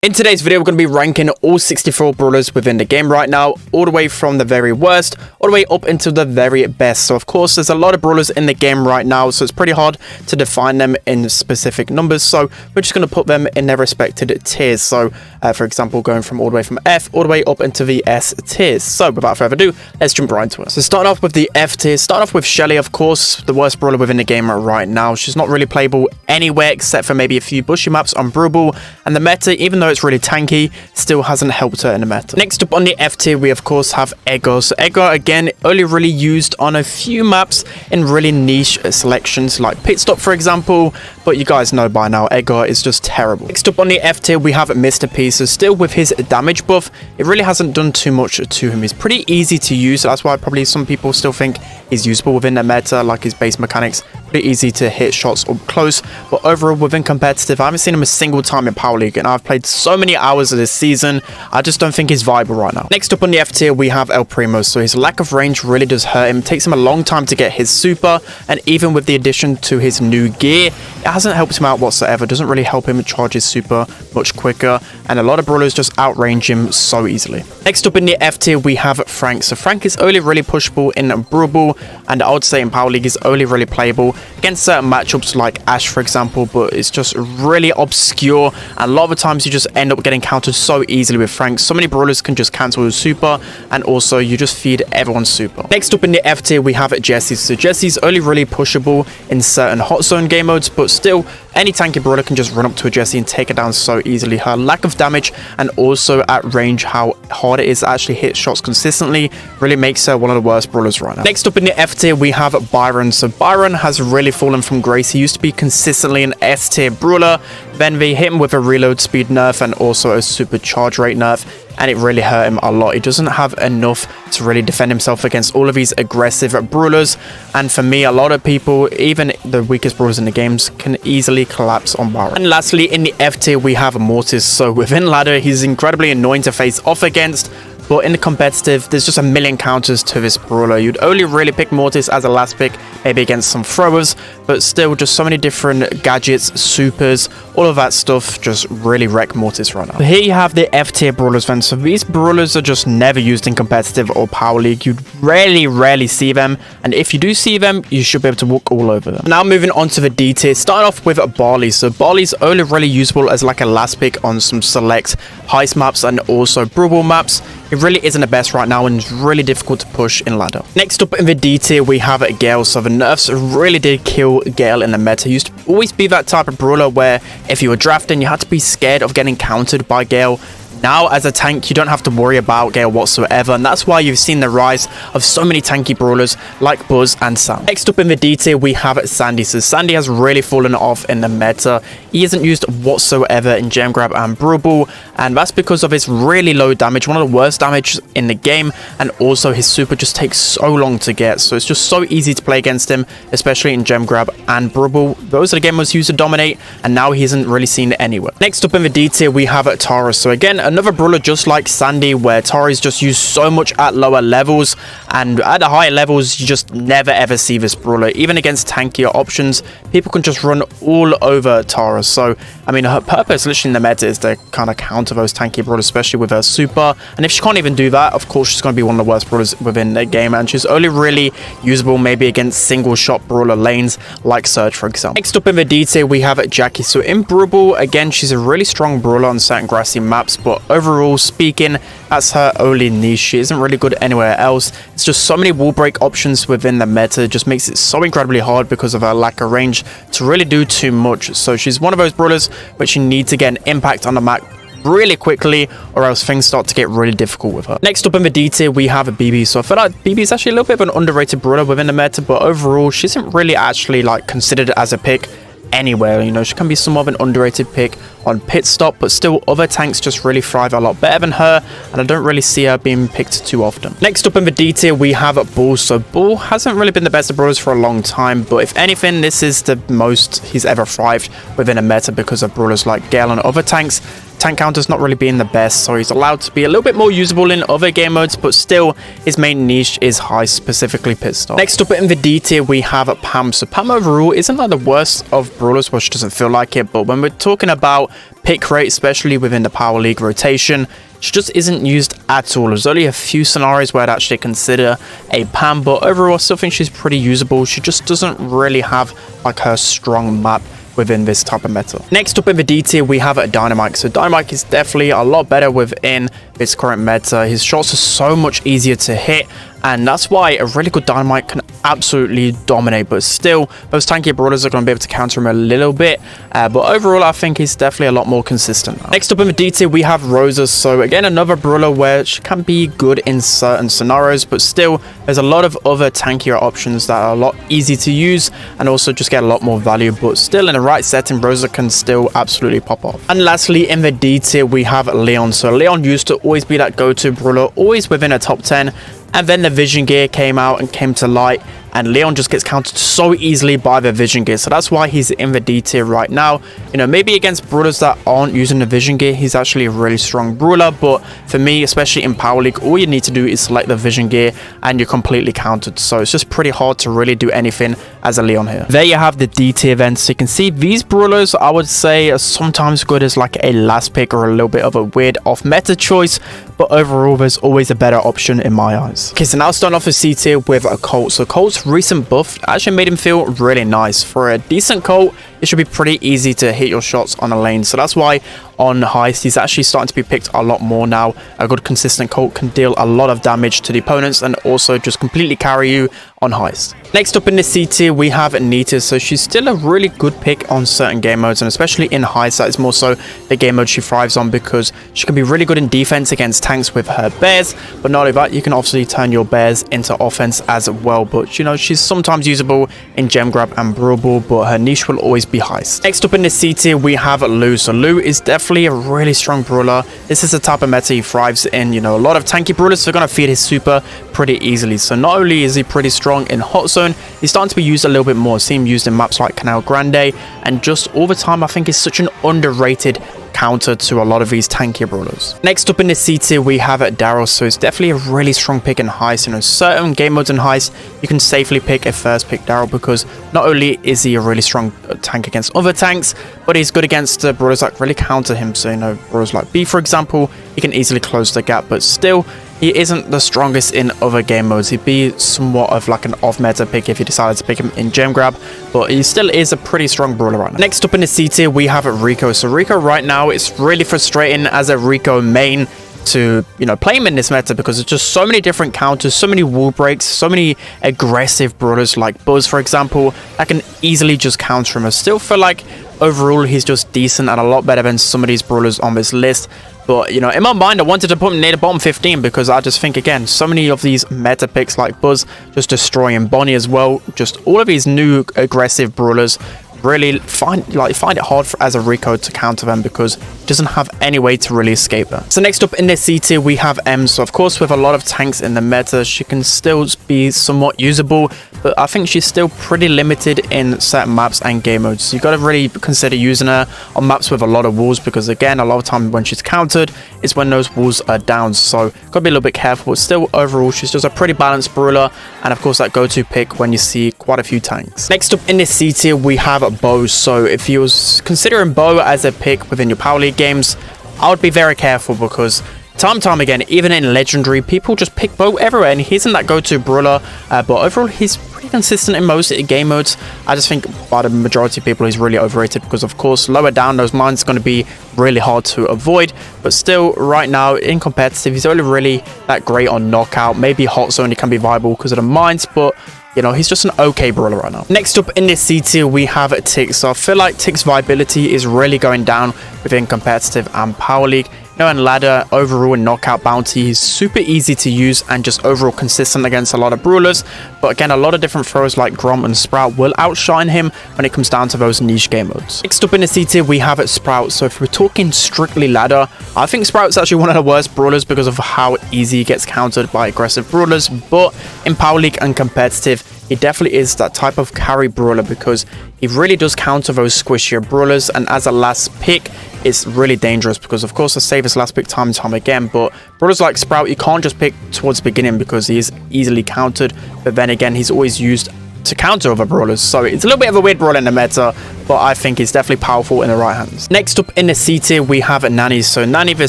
In today's video, we're going to be ranking all 64 brawlers within the game right now, all the way from the very worst, all the way up into the very best. So, of course, there's a lot of brawlers in the game right now, so it's pretty hard to define them in specific numbers. So, we're just going to put them in their respected tiers. So, for example, going from all the way from F all the way up into the S tiers. So, without further ado, let's jump right into it. So, starting off with the F tier, start off with Shelly, of course, the worst brawler within the game right now. She's not really playable anywhere except for maybe a few bushy maps on Brawl, and the meta, even though it's really tanky, still hasn't helped her in the meta. Next up on the F tier, we of course have Edgar. So Edgar, again, only really used on a few maps in really niche selections like Pit Stop, for example, but you guys know by now, Edgar is just terrible. Next up on the F tier, we have Mr. P. So still with his damage buff, it really hasn't done too much to him. He's pretty easy to use, so that's why probably some people still think he's usable within the meta, like his base mechanics. Pretty easy to hit shots up close, but overall within competitive, I haven't seen him a single time in Power League, and I've played so many hours of this season, I just don't think he's viable right now. Next up on the F tier, we have El Primo. So his lack of range really does hurt him. It takes him a long time to get his super, and even with the addition to his new gear, it hasn't helped him out whatsoever. It doesn't really help him charge his super much quicker, and a lot of brawlers just outrange him so easily. Next up in the F tier, we have Frank. So Frank is only really pushable in Brawl, and I would say in Power League is only really playable against certain matchups like Ash, for example, but it's just really obscure, and a lot of the times you just end up getting countered so easily with Frank. So many brawlers can just cancel his super, and also you just feed everyone's super. Next up in the F tier, we have Jessie. So Jessie's only really pushable in certain hot zone game modes, but still any tanky brawler can just run up to a Jessie and take her down so easily. Her lack of damage and also at range, how hard it is to actually hit shots consistently, really makes her one of the worst brawlers right now. Next up in the F tier, we have Byron. So Byron has really fallen from grace. He used to be consistently an S tier brawler, then they hit him with a reload speed nerf and also a super charge rate nerf, and it really hurt him a lot. He doesn't have enough to really defend himself against all of these aggressive brawlers, and for me, a lot of people, even the weakest brawlers in the games, can easily collapse on Byron. And lastly, in the F tier, we have Mortis. So within ladder, he's incredibly annoying to face off against, but in the competitive, there's just a million counters to this brawler. You'd only really pick Mortis as a last pick, maybe against some throwers, but still just so many different gadgets, supers, all of that stuff just really wreck Mortis right now. So here you have the F tier brawlers then. So these brawlers are just never used in competitive or Power League. You'd rarely see them, and if you do see them, you should be able to walk all over them. Now moving on to the D tier, start off with Barley. So Barley's only really usable as like a last pick on some select heist maps and also Brawl maps. It really isn't the best right now, and it's really difficult to push in ladder. Next up in the D tier, we have Gale. So the nerfs really did kill Gale in the meta. He used to always be that type of brawler where if you were drafting, you had to be scared of getting countered by Gale. Now, as a tank, you don't have to worry about Gale whatsoever, and that's why you've seen the rise of so many tanky brawlers like Buzz and Sam. Next up in the D tier, we have Sandy. So Sandy has really fallen off in the meta. He isn't used whatsoever in Gem Grab and Brawl, and that's because of his really low damage, one of the worst damage in the game, and also his super just takes so long to get, so it's just so easy to play against him, especially in Gem Grab and Brawl. Those are the game modes used to dominate, and now he isn't really seen anywhere. Next up in the D tier, we have Tara. So again, another brawler just like Sandy, where Tara is just used so much at lower levels, and at the higher levels you just never ever see this brawler. Even against tankier options, people can just run all over Tara. So I mean, her purpose literally in the meta is to kind of counter those tanky brawlers, especially with her super, and if she can't even do that, of course she's going to be one of the worst brawlers within the game, and she's only really usable maybe against single shot brawler lanes like Surge, for example. Next up in the D tier, we have Jackie. So in Brawl, again, she's a really strong brawler on certain grassy maps, but overall speaking, that's her only niche. She isn't really good anywhere else. It's just so many wall break options within the meta. It just makes it so incredibly hard because of her lack of range to really do too much. So she's one of those brawlers which you need to get an impact on the map really quickly, or else things start to get really difficult with her. Next up in the D tier, we have BB. So I feel like BB is actually a little bit of an underrated brawler within the meta, but overall she isn't really actually like considered as a pick anywhere. You know, she can be somewhat of an underrated pick on Pit Stop, but still other tanks just really thrive a lot better than her, and I don't really see her being picked too often. Next up in the D tier, we have Brawl. So Brawl hasn't really been the best of brawlers for a long time, but if anything, this is the most he's ever thrived within a meta because of brawlers like Gale and other tanks. tank counter's not really being the best, so he's allowed to be a little bit more usable in other game modes, but still his main niche is high, specifically pit stop. Next up in the D tier we have Pam. So Pam overall isn't like the worst of brawlers, which doesn't feel like it, but when we're talking about pick rate, especially within the Power League rotation, she just isn't used at all. There's only a few scenarios where I'd actually consider a Pam, but overall I still think she's pretty usable. She just doesn't really have like her strong map within this type of meta. Next up in the D tier we have Dynamite. So Dynamite is definitely a lot better within its current meta. His shots are so much easier to hit, and that's why a really good Dynamite can absolutely dominate, but still those tanky brawlers are going to be able to counter him a little bit, but overall I think he's definitely a lot more consistent now. Next up in the D tier we have Rosa. So again, another brawler where she can be good in certain scenarios, but still there's a lot of other tankier options that are a lot easy to use and also just get a lot more value, but still in the right setting Rosa can still absolutely pop off. And lastly in the D tier we have Leon. So Leon used to always be that go-to brawler, always within a top 10, and then the vision gear came out and came to light, and Leon just gets countered so easily by the vision gear. So that's why he's in the D tier right now. You know, maybe against brawlers that aren't using the vision gear, he's actually a really strong brawler, but for me, especially in Power League, all you need to do is select the vision gear and you're completely countered. So it's just pretty hard to really do anything as a Leon here. There you have the D tier then. So you can see these brawlers, I would say, are sometimes good as like a last pick or a little bit of a weird off meta choice, but overall there's always a better option in my eyes. Okay, so now starting off with C tier with a Colt. So Colt's recent buff actually made him feel really nice. For a decent Colt, it should be pretty easy to hit your shots on a lane. So that's why on Heist, he's actually starting to be picked a lot more now. A good consistent Colt can deal a lot of damage to the opponents and also just completely carry you on Heist. Next up in the C tier, we have Nita. So she's still a really good pick on certain game modes, and especially in Heist, that is more so the game mode she thrives on, because she can be really good in defense against tanks with her bears, but not only that, you can obviously turn your bears into offense as well. But you know, she's sometimes usable in gem grab and brawl ball, but her niche will always be Heist. Next up in the C tier, we have Lou. So Lou is definitely a really strong brawler. This is the type of meta he thrives in. You know, a lot of tanky brawlers are going to feed his super pretty easily. So not only is he pretty strong in hot zone, he's starting to be used a little bit more. See him used in maps like Canal Grande, and just all the time I think is such an underrated counter to a lot of these tanky brawlers. Next up in the C tier we have Daryl. So it's definitely a really strong pick in Heist. You know, certain game modes in Heist you can safely pick a first pick Daryl, because not only is he a really strong tank against other tanks, but he's good against brawlers that really counter him. So you know, brawlers like B for example, he can easily close the gap, but still he isn't the strongest in other game modes. He'd be somewhat of like an off-meta pick if you decided to pick him in gem grab, but he still is a pretty strong brawler right now. Next up in the C tier, we have Rico. So Rico right now, it's really frustrating as a Rico main to, you know, play him in this meta, because there's just so many different counters, so many wall breaks, so many aggressive brawlers like Buzz, for example, that can easily just counter him. I still feel like overall he's just decent and a lot better than some of these brawlers on this list. But, you know, in my mind, I wanted to put him near the bottom 15 because I just think, again, so many of these meta picks like Buzz, just destroying Bonnie as well, just all of these new aggressive brawlers really find it hard as a Rico to counter them, because he doesn't have any way to really escape her. So next up in the C tier, we have M. So of course, with a lot of tanks in the meta, she can still be somewhat usable, but I think she's still pretty limited in certain maps and game modes. So you got to really consider using her on maps with a lot of walls, because again, a lot of time when she's countered is when those walls are down. So got to be a little bit careful, but still overall, she's just a pretty balanced brawler, and of course that go-to pick when you see quite a few tanks. Next up in this C tier, we have Bo. So if you was considering Bo as a pick within your Power League games, I would be very careful, because time again, even in Legendary, people just pick Bo everywhere, and he isn't that go-to brawler, but overall he's pretty consistent in most game modes. I just think by the majority of people he's really overrated, because of course lower down those mines are going to be really hard to avoid, but still right now in competitive he's only really that great on knockout. Maybe hot zone he can be viable because of the mines, but you know, he's just an okay brawler right now. Next up in this C tier, we have Tix. So I feel like Tix's viability is really going down within competitive and Power League. You know, and ladder, overall and knockout bounty, he's super easy to use and just overall consistent against a lot of brawlers. But again, a lot of different throwers like Grom and Sprout will outshine him when it comes down to those niche game modes. Next up in the C tier, we have Sprout. So if we're talking strictly ladder, I think Sprout's actually one of the worst brawlers because of how easy he gets countered by aggressive brawlers. But in Power League and competitive, he definitely is that type of carry brawler because he really does counter those squishier brawlers, and as a last pick, it's really dangerous because, of course, I save his last pick time and time again, but brawlers like Sprout, you can't just pick towards the beginning because he is easily countered, but then again, he's always used to counter other brawlers, so it's a little bit of a weird brawler in the meta, but I think he's definitely powerful in the right hands. Next up in the C tier, we have Nani. So Nani, the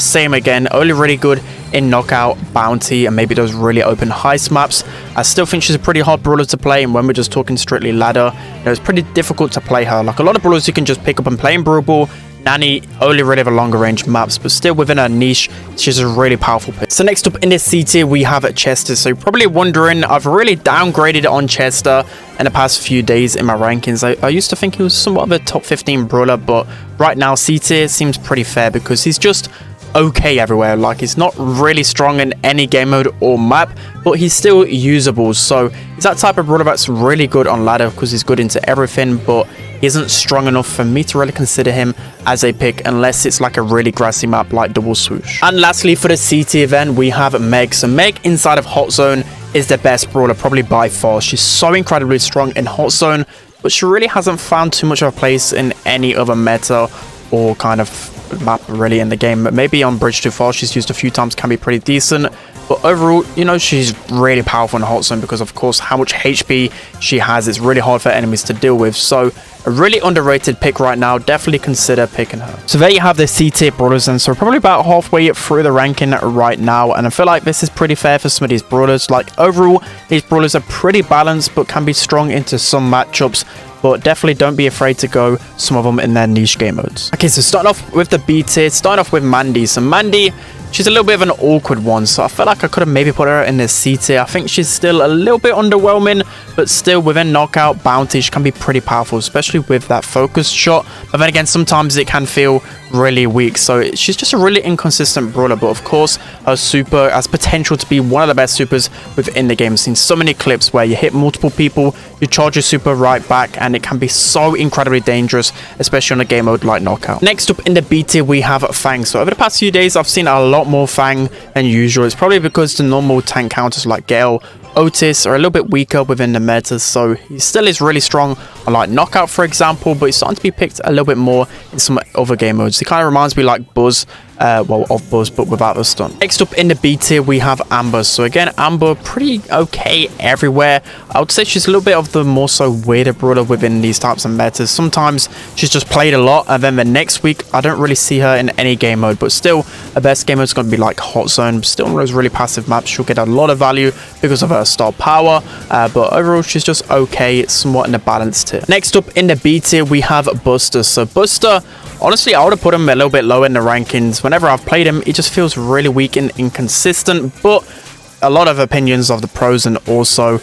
same again, only really good in knockout, bounty, and maybe those really open heist maps. I still think she's a pretty hard brawler to play, and when we're just talking strictly ladder, it's pretty difficult to play her. Like a lot of brawlers you can just pick up and play in Brawl Ball. Nani only really have a longer range maps, but still within her niche, she's a really powerful pick. So next up in this C tier, we have Chester. So you're probably wondering, I've really downgraded on Chester in the past few days in my rankings. I used to think he was somewhat of a top 15 brawler, but right now C tier seems pretty fair because he's just okay everywhere. Like, he's not really strong in any game mode or map, but he's still usable. So he's that type of brawler that's really good on ladder because he's good into everything, but he isn't strong enough for me to really consider him as a pick unless it's like a really grassy map like Double Swoosh. And lastly, for the C tier then, we have Meg. So Meg inside of Hot Zone is the best brawler probably by far. She's so incredibly strong in Hot Zone, but she really hasn't found too much of a place in any other meta or kind of map really in the game. Maybe on Bridge Too Far she's used a few times, can be pretty decent, but overall, you know, she's really powerful in Hot Zone because of course how much HP she has, it's really hard for enemies to deal with. So a really underrated pick right now, definitely consider picking her. So there you have the C tier brawlers, and so we're probably about halfway through the ranking right now, and I feel like this is pretty fair for some of these brawlers. Like overall, these brawlers are pretty balanced but can be strong into some matchups, but definitely don't be afraid to go some of them in their niche game modes. Okay, so starting off with the B tier, starting off with Mandy. So Mandy, she's a little bit of an awkward one, so I feel like I could have maybe put her in the C tier. I think she's still a little bit underwhelming, but still within knockout, bounty, she can be pretty powerful, especially with that focused shot. But then again, sometimes it can feel really weak, so she's just a really inconsistent brawler. But of course, her super has potential to be one of the best supers within the game. I've seen so many clips where you hit multiple people, you charge your super right back, and it can be so incredibly dangerous, especially on a game mode like knockout. Next up in the B tier, we have Fang. So over the past few days, I've seen a lot more Fang than usual. It's probably because the normal tank counters like Gale, Otis are a little bit weaker within the meta, so he still is really strong on like knockout, for example, but he's starting to be picked a little bit more in some other game modes. He kind of reminds me like Buzz, well, of Buzz, but without the stun. Next up in the B tier, we have Amber. So again, Amber pretty okay everywhere. I would say she's a little bit of the more so weirder brawler within these types of metas. Sometimes she's just played a lot, and then the next week I don't really see her in any game mode, but still her best game mode is going to be like Hot Zone. Still on those really passive maps, she'll get a lot of value because of her star power, but overall she's just okay, somewhat in a balanced tier. Next up in the B tier, we have Buster. So Buster, honestly, I would have put him a little bit lower in the rankings. Whenever I've played him, he just feels really weak and inconsistent, but a lot of opinions of the pros and also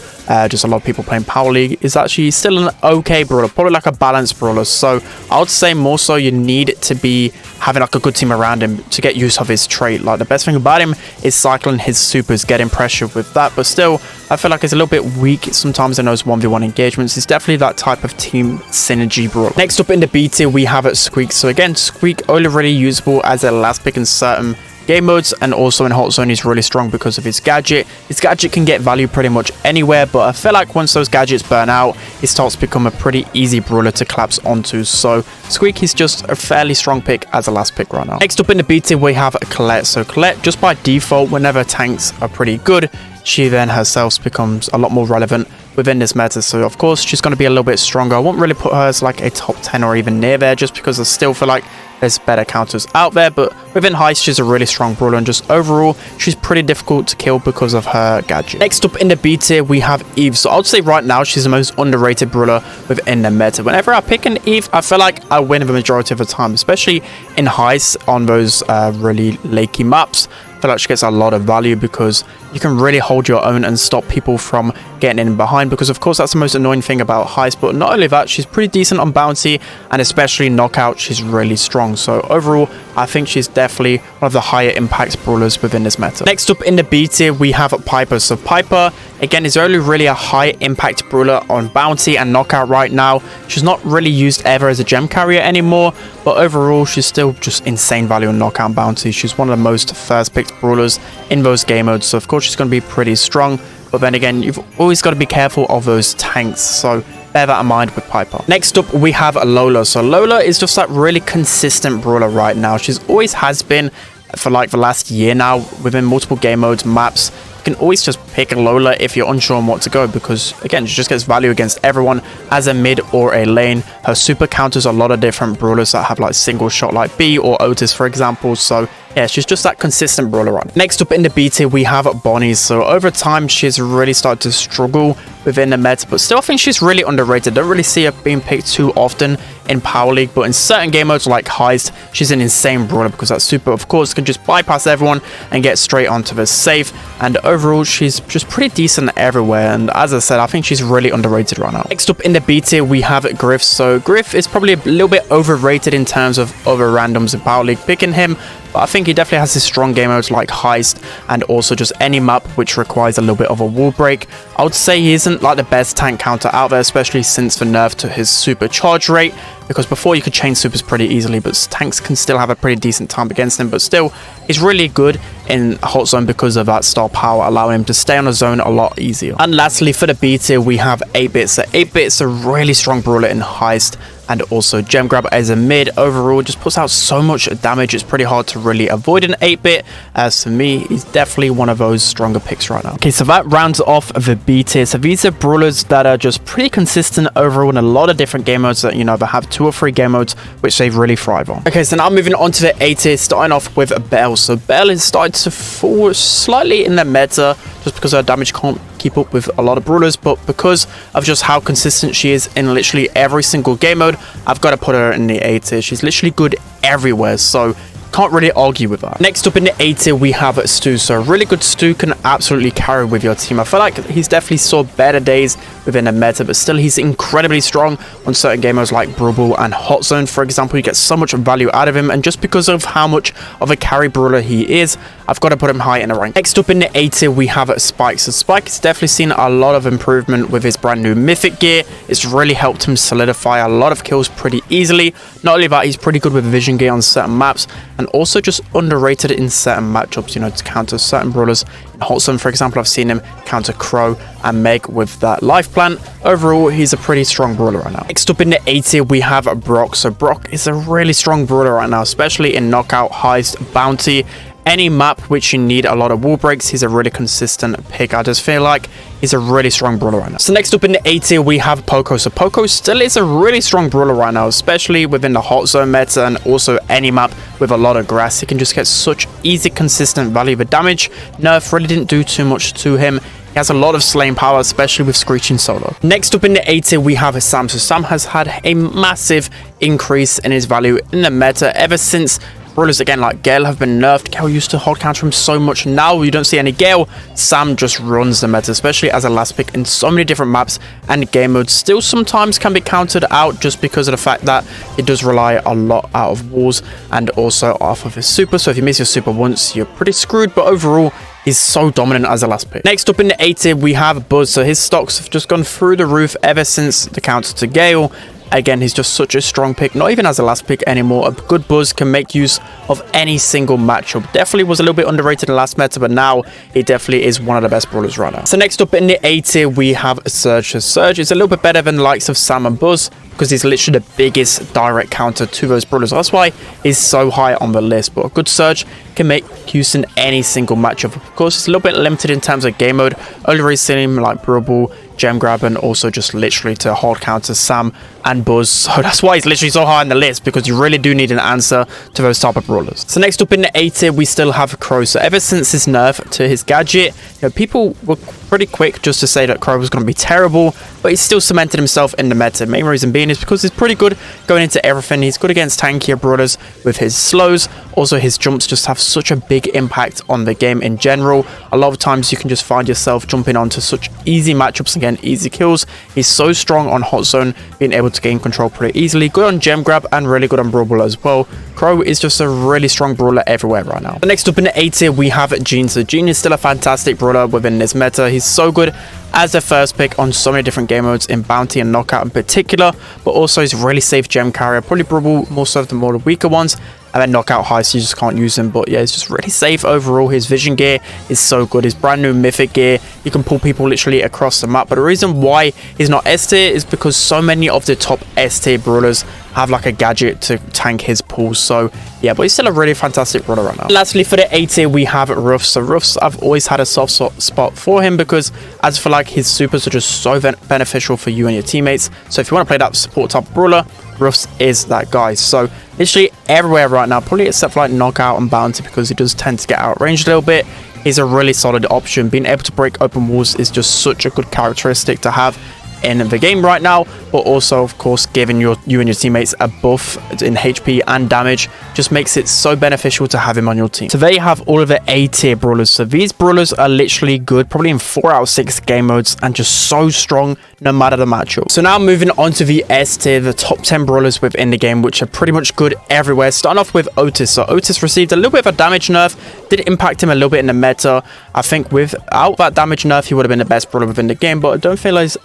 just a lot of people playing Power League is actually still an okay brawler, probably like a balanced brawler. So I would say more so you need to be having like a good team around him to get use of his trait. Like the best thing about him is cycling his supers, getting pressure with that, but still I feel like it's a little bit weak sometimes in those 1v1 engagements. It's definitely that type of team synergy brawler. Next up in the B tier, we have Squeak. So again, Squeak only really usable as a last pick in certain game modes, and also in Hot Zone he's really strong because of his gadget. His gadget can get value pretty much anywhere, but I feel like once those gadgets burn out, it starts to become a pretty easy brawler to collapse onto. So Squeak is just a fairly strong pick as a last pick right now. Next up in the B tier, we have Colette. So Colette, just by default, whenever tanks are pretty good, she then herself becomes a lot more relevant within this meta. So of course she's going to be a little bit stronger. I won't really put her as like a top 10 or even near there, just because I still feel like there's better counters out there, but within heist she's a really strong brawler, and just overall she's pretty difficult to kill because of her gadget. Next up in the B tier, we have Eve. So I would say right now she's the most underrated brawler within the meta. Whenever I pick an Eve, I feel like I win the majority of the time, especially in heist on those really lakey maps. I feel like she gets a lot of value because you can really hold your own and stop people from getting in behind, because of course that's the most annoying thing about heist. But not only that, she's pretty decent on bounty, and especially knockout she's really strong. So overall I think she's definitely one of the higher impact brawlers within this meta. Next up in the B tier, we have Piper. So Piper again is only really a high impact brawler on bounty and knockout right now. She's not really used ever as a gem carrier anymore, but overall she's still just insane value on knockout and bounty. She's one of the most first picked brawlers in those game modes, so of course she's going to be pretty strong. but then again, you've always got to be careful of those tanks, so bear that in mind with Piper. Next up, we have Lola. So Lola is just that really consistent brawler right now. She's always has been for like the last year now within multiple game modes, maps. You can always just pick Lola if you're unsure on what to go, because again, she just gets value against everyone as a mid or a lane. Her super counters a lot of different brawlers that have like single shot like B or Otis, for example. So yeah, she's just that consistent brawler on. Next up in the B tier, we have Bonnie. So over time, she's really started to struggle within the meta, but still I think she's really underrated. Don't really see her being picked too often in Power League, but in certain game modes like Heist, she's an insane brawler because that super, of course, can just bypass everyone and get straight onto the safe. And overall, she's just pretty decent everywhere. And as I said, I think she's really underrated right now. Next up in the B tier, we have Griff. So Griff is probably a little bit overrated in terms of other randoms in Power League picking him, but I think he definitely has his strong game modes like Heist and also just any map which requires a little bit of a wall break. I would say he isn't like the best tank counter out there, especially since the nerf to his super charge rate, because before you could chain supers pretty easily, but tanks can still have a pretty decent time against him. But still, he's really good in hot zone because of that star power, allowing him to stay on the zone a lot easier. And lastly, for the B tier, we have 8-Bit. So 8-Bit's a really strong brawler in Heist and also Gem Grab as a mid. Overall, just puts out so much damage, it's pretty hard to really avoid an 8-Bit. As for me, he's definitely one of those stronger picks right now. Okay, so that rounds off the B tier. So these are brawlers that are just pretty consistent overall in a lot of different game modes that, you know, they have 2 or 3 game modes which they really thrive on. Okay, so now moving on to the A tier, starting off with Belle. So Belle is starting to fall slightly in the meta just because her damage can't keep up with a lot of brawlers, but because of just how consistent she is in literally every single game mode, I've got to put her in the A tier. She's literally good everywhere, so can't really argue with that. Next up in the A tier, we have Stu. So a really good Stu can absolutely carry with your team. I feel like he's definitely saw better days within the meta, but still he's incredibly strong on certain game modes like Brawl and Hot Zone, for example. You get so much value out of him, and just because of how much of a carry brawler he is, I've got to put him high in the rank. Next up in the A tier, we have Spike. So Spike has definitely seen a lot of improvement with his brand new Mythic gear. It's really helped him solidify a lot of kills pretty easily. Not only that, he's pretty good with Vision gear on certain maps, and also just underrated in certain matchups, you know, to counter certain brawlers. In Hot Zone, for example, I've seen him counter Crow and Meg with that life plant. Overall, he's a pretty strong brawler right now. Next up in the A tier, we have Brock. So Brock is a really strong brawler right now, especially in Knockout, Heist, Bounty. Any map which you need a lot of wall breaks, he's a really consistent pick. I just feel like he's a really strong brawler right now. So next up in the A tier, we have Poco. So Poco still is a really strong brawler right now, especially within the Hot Zone meta and also any map with a lot of grass. He can just get such easy, consistent value of damage. Nerf really didn't do too much to him. He has a lot of slaying power, especially with Screeching Solo. Next up in the A tier, we have Sam. So Sam has had a massive increase in his value in the meta ever since brawlers again like Gale have been nerfed. Gale used to hard counter him so much. Now you don't see any Gale. Sam just runs the meta, especially as a last pick in so many different maps and game modes. Still sometimes can be countered out just because of the fact that it does rely a lot out of walls and also off of his super. So if you miss your super once, you're pretty screwed, but overall, he's so dominant as a last pick. Next up in the A tier, we have Buzz. So his stocks have just gone through the roof ever since the counter to Gale. Again, he's just such a strong pick, not even as a last pick anymore. A good Buzz can make use of any single matchup. Definitely was a little bit underrated in the last meta, but now he definitely is one of the best brawlers right now. So next up in the A tier, we have Surge. So Surge is a little bit better than the likes of Sam and Buzz because he's literally the biggest direct counter to those brawlers. That's why he's so high on the list. But a good Surge can make use in any single matchup. Of course, it's a little bit limited in terms of game mode. Only really seen him like Brawl, Gem Grab, and also just literally to hard counter Sam and Buzz. So that's why he's literally so high on the list, because you really do need an answer to those type of brawlers. So next up in the A tier, we still have Crow. So ever since his nerf to his gadget, you know, people were pretty quick just to say that Crow was going to be terrible, but he's still cemented himself in the meta. Main reason being is because he's pretty good going into everything. He's good against tankier brawlers with his slows. Also, his jumps just have such a big impact on the game in general. A lot of times you can just find yourself jumping onto such easy matchups and getting easy kills. He's so strong on Hot Zone, being able to gain control pretty easily. Good on Gem Grab and really good on Brawl as well. Crow is just a really strong brawler everywhere right now. Next up in the A tier, we have Gene. So Gene is still a fantastic brawler within this meta. He's so good as a first pick on so many different game modes, in Bounty and Knockout in particular, but also he's really safe gem carrier, probably Brawl more so than more the weaker ones, and then knockout high, so you just can't use him. But yeah, it's just really safe overall. His vision gear is so good. His brand new mythic gear, you can pull people literally across the map. But the reason why he's not S tier is because so many of the top S tier brawlers have like a gadget to tank his pulls. So yeah, but he's still a really fantastic brawler right now. Lastly, for the A tier, we have Ruffs. So Ruffs, I've always had a soft spot for him because as for like his supers are just so beneficial for you and your teammates. So if you want to play that support type brawler, Ruffs is that guy. So literally everywhere right now, probably except for like knockout and bounty, because he does tend to get outranged a little bit, is a really solid option. Being able to break open walls is just such a good characteristic to have in the game right now, but also of course giving you and your teammates a buff in HP and damage just makes it so beneficial to have him on your team. So there you have all of the A tier brawlers. So these brawlers are literally good probably in 4 out of 6 game modes and just so strong no matter the matchup. So now moving on to the S tier, the top 10 brawlers within the game, which are pretty much good everywhere. Starting off with Otis. So Otis received a little bit of a damage nerf, did impact him a little bit in the meta. I think without that damage nerf he would have been the best brawler within the game, but I don't feel as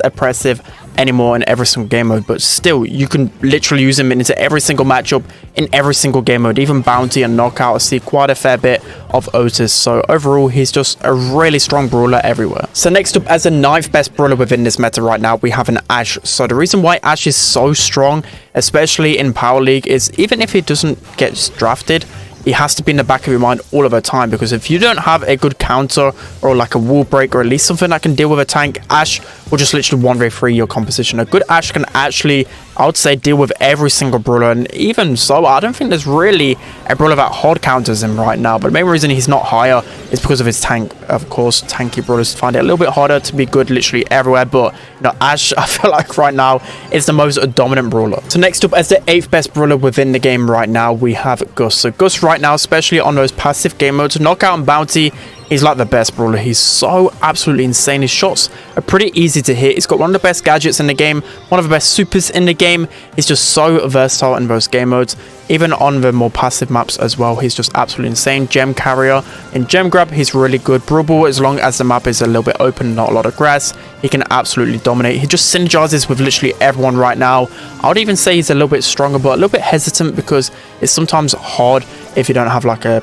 oppressive anymore in every single game mode. But still, you can literally use him into every single matchup in every single game mode, even bounty and knockout. I see quite a fair bit of Otis, so overall he's just a really strong brawler everywhere. So next up, as the 9th best brawler within this meta right now, we have an Ashe. So the reason why Ashe is so strong, especially in Power League, is even if he doesn't get drafted, he has to be in the back of your mind all of the time, because if you don't have a good counter or like a wall break or at least something that can deal with a tank, Ashe will just literally 1v3 your composition. A good Ashe can actually, I would say, deal with every single brawler, and even so, I don't think there's really a brawler that hard counters him right now. But the main reason he's not higher is because of his tank. Of course, tanky brawlers find it a little bit harder to be good literally everywhere, but you know, Ashe, I feel like right now is the most dominant brawler. So next up, as the 8th best brawler within the game right now, we have Gus. So Gus right now, especially on those passive game modes, knockout and bounty, he's like the best brawler. He's so absolutely insane. His shots are pretty easy to hit. He's got one of the best gadgets in the game, one of the best supers in the game. He's just so versatile in those game modes, even on the more passive maps as well. He's just absolutely insane. Gem carrier in gem grab, he's really good. Brawl, as long as the map is a little bit open, not a lot of grass, he can absolutely dominate. He just synergizes with literally everyone right now. I would even say he's a little bit stronger, but a little bit hesitant, because it's sometimes hard if you don't have like a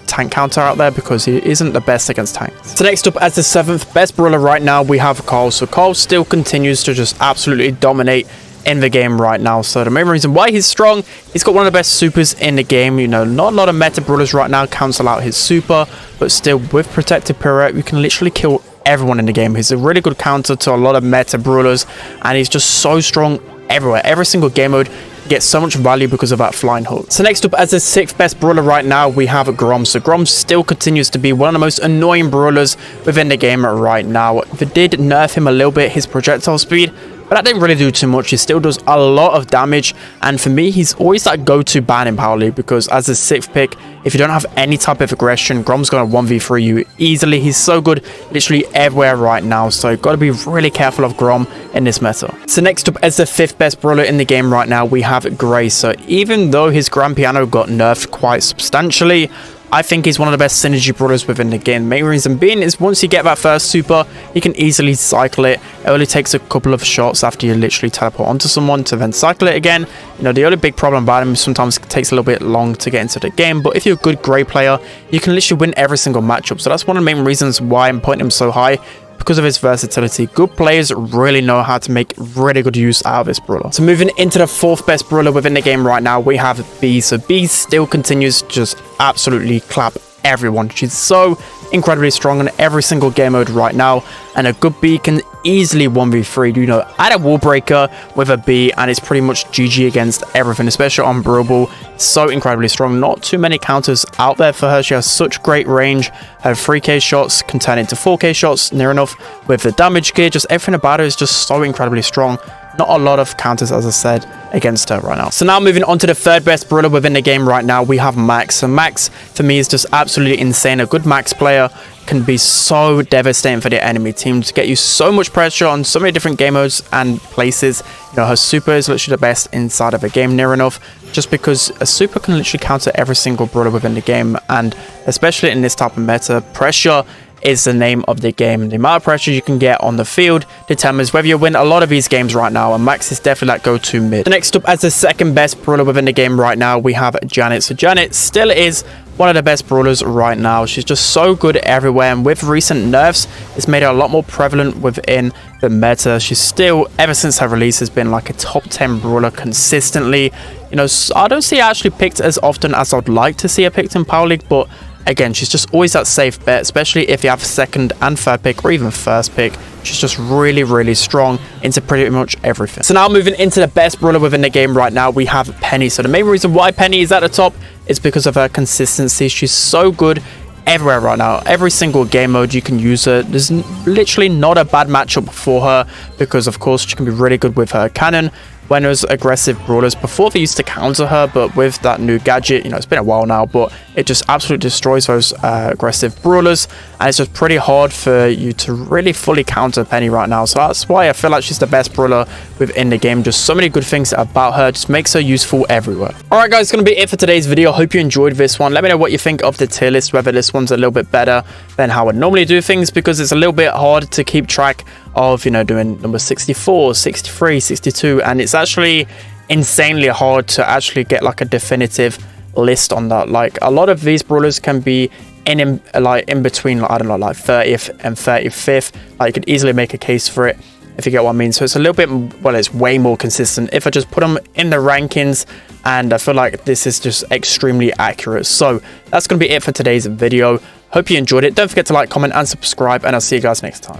tank counter out there, because he isn't the best against tanks. So next up, as the 7th best brawler right now, we have Carl. So Carl still continues to just absolutely dominate in the game right now. So the main reason why he's strong, he's got one of the best supers in the game. You know, not a lot of meta brawlers right now cancel out his super, but still with protected pirouette, you can literally kill everyone in the game. He's a really good counter to a lot of meta brawlers, and he's just so strong everywhere. Every single game mode gets so much value because of that flying hook. So next up, as the 6th best brawler right now, we have Grom. So Grom still continues to be one of the most annoying brawlers within the game right now. They did nerf him a little bit, his projectile speed, but that didn't really do too much. He still does a lot of damage, and for me, he's always that go-to ban in Power League, because as a 6th pick, if you don't have any type of aggression, Grom's going to 1v3 you easily. He's so good literally everywhere right now, so got to be really careful of Grom in this meta. So next up, as the 5th best brawler in the game right now, we have Gray. So even though his Grand Piano got nerfed quite substantially, I think he's one of the best synergy brawlers within the game. The main reason being is once you get that first super, you can easily cycle it. It only takes a couple of shots after you literally teleport onto someone to then cycle it again. You know, the only big problem about him is sometimes it takes a little bit long to get into the game, but if you're a good Grey player, you can literally win every single matchup. So that's one of the main reasons why I'm putting him so high, because of his versatility. Good players really know how to make really good use out of this brawler. So moving into the 4th best brawler within the game right now, we have B. So B still continues to just absolutely clap everyone. She's so incredibly strong in every single game mode right now, and a good B can easily 1v3. You know, add a wall breaker with a B and it's pretty much GG against everything, especially on Brawl. So incredibly strong. Not too many counters out there for her. She has such great range. Her 3k shots can turn into 4k shots near enough with the damage gear. Just everything about her is just so incredibly strong. Not a lot of counters, as I said, against her right now. So now moving on to the 3rd best brawler within the game right now, we have Max. So Max, for me, is just absolutely insane. A good Max player can be so devastating for the enemy team, to get you so much pressure on so many different game modes and places. You know, her super is literally the best inside of a game near enough, just because a super can literally counter every single brawler within the game, and especially in this type of meta, pressure is the name of the game. The amount of pressure you can get on the field determines whether you win a lot of these games right now, and Max is definitely that go-to mid. The next up, as the second best brawler within the game right now, we have Janet. So Janet still is one of the best brawlers right now. She's just so good everywhere, and with recent nerfs, it's made her a lot more prevalent within the meta. She's still, ever since her release, has been like a top 10 brawler consistently. You know, I don't see her actually picked as often as I'd like to see her picked in Power League, but again, she's just always that safe bet, especially if you have second and third pick or even first pick. She's just really, really strong into pretty much everything. So now moving into the best brawler within the game right now, we have Penny. So the main reason why Penny is at the top is because of her consistency. She's so good everywhere right now. Every single game mode you can use her. There's literally not a bad matchup for her, because of course she can be really good with her cannon when it was aggressive brawlers. Before they used to counter her, but with that new gadget, you know, it's been a while now, but it just absolutely destroys those aggressive brawlers, and it's just pretty hard for you to really fully counter Penny right now. So that's why I feel like she's the best brawler within the game. Just so many good things about her, just makes her useful everywhere. All right guys, it's gonna be it for today's video. Hope you enjoyed this one. Let me know what you think of the tier list, whether this one's a little bit better than how I normally do things, because it's a little bit hard to keep track of, you know, doing number 64, 63, 62, and it's actually insanely hard to actually get like a definitive list on that. Like, a lot of these brawlers can be in between, like, I don't know, like 30th and 35th. Like, you could easily make a case for it, if you get what I mean. So it's a little bit, well, it's way more consistent if I just put them in the rankings, and I feel like this is just extremely accurate. So that's going to be it for today's video. Hope you enjoyed it. Don't forget to like, comment, and subscribe, and I'll see you guys next time.